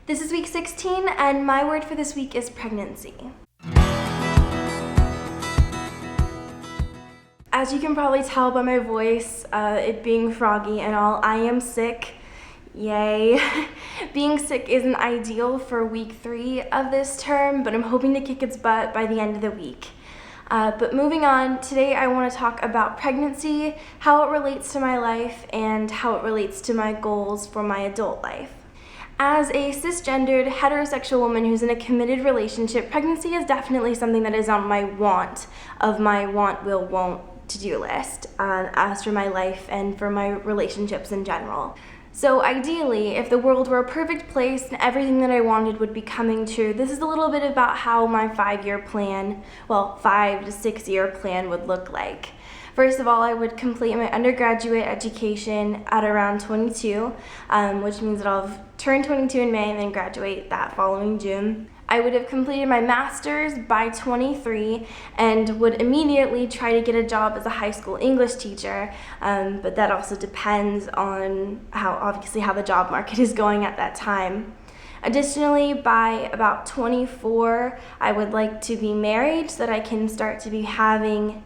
This is week 16, and my word for this week is pregnancy. As you can probably tell by my voice, it being froggy and all, I am sick. Yay. Being sick isn't ideal for week 3 of this term, but I'm hoping to kick its butt by the end of the week. But moving on, today I want to talk about pregnancy, how it relates to my life, and how it relates to my goals for my adult life. As a cisgendered, heterosexual woman who's in a committed relationship, pregnancy is definitely something that is on my want, will, won't to-do list as for my life and for my relationships in general. So ideally, if the world were a perfect place and everything that I wanted would be coming true, this is a little bit about how my 5-year plan, 5 to 6 year plan would look like. First of all, I would complete my undergraduate education at around 22, which means that I'll turn 22 in May and then graduate that following June. I would have completed my master's by 23 and would immediately try to get a job as a high school English teacher, but that also depends on how the job market is going at that time. Additionally, by about 24, I would like to be married so that I can start to be having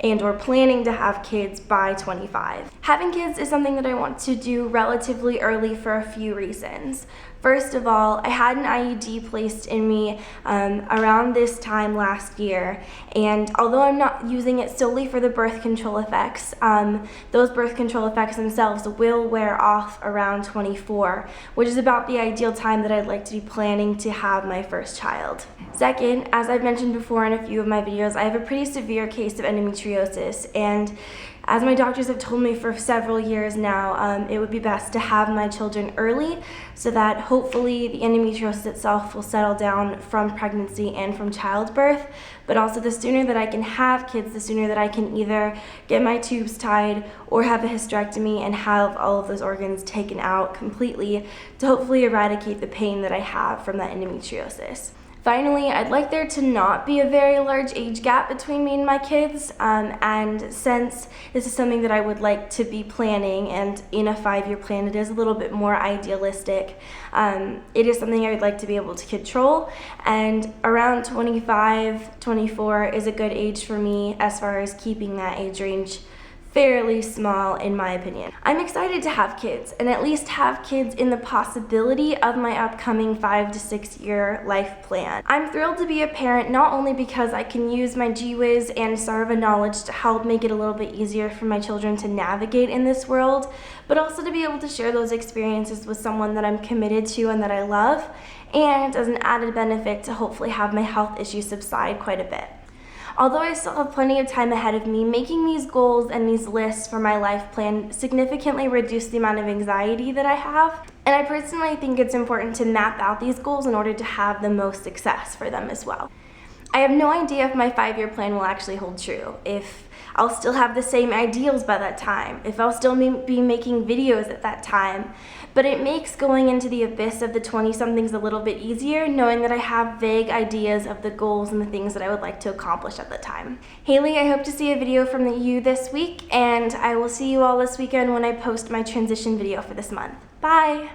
or planning to have kids by 25. Having kids is something that I want to do relatively early for a few reasons. First of all, I had an IUD placed in me around this time last year, and although I'm not using it solely for the birth control effects, those birth control effects themselves will wear off around 24, which is about the ideal time that I'd like to be planning to have my first child. Second, as I've mentioned before in a few of my videos, I have a pretty severe case of endometriosis, and as my doctors have told me for several years now, it would be best to have my children early so that hopefully the endometriosis itself will settle down from pregnancy and from childbirth, but also the sooner that I can have kids, the sooner that I can either get my tubes tied or have a hysterectomy and have all of those organs taken out completely to hopefully eradicate the pain that I have from that endometriosis. Finally, I'd like there to not be a very large age gap between me and my kids, and since this is something that I would like to be planning, and in a 5-year plan it is a little bit more idealistic, it is something I would like to be able to control, and around 25, 24 is a good age for me as far as keeping that age range fairly small in my opinion. I'm excited to have kids, and at least have kids in the possibility of my upcoming 5 to 6 year life plan. I'm thrilled to be a parent not only because I can use my GWiz and Sarva knowledge to help make it a little bit easier for my children to navigate in this world, but also to be able to share those experiences with someone that I'm committed to and that I love, and as an added benefit to hopefully have my health issues subside quite a bit. Although I still have plenty of time ahead of me, making these goals and these lists for my life plan significantly reduce the amount of anxiety that I have. And I personally think it's important to map out these goals in order to have the most success for them as well. I have no idea if my 5-year plan will actually hold true, if I'll still have the same ideals by that time, if I'll still be making videos at that time, but it makes going into the abyss of the 20-somethings a little bit easier, knowing that I have vague ideas of the goals and the things that I would like to accomplish at the time. Haley, I hope to see a video from you this week, and I will see you all this weekend when I post my transition video for this month. Bye!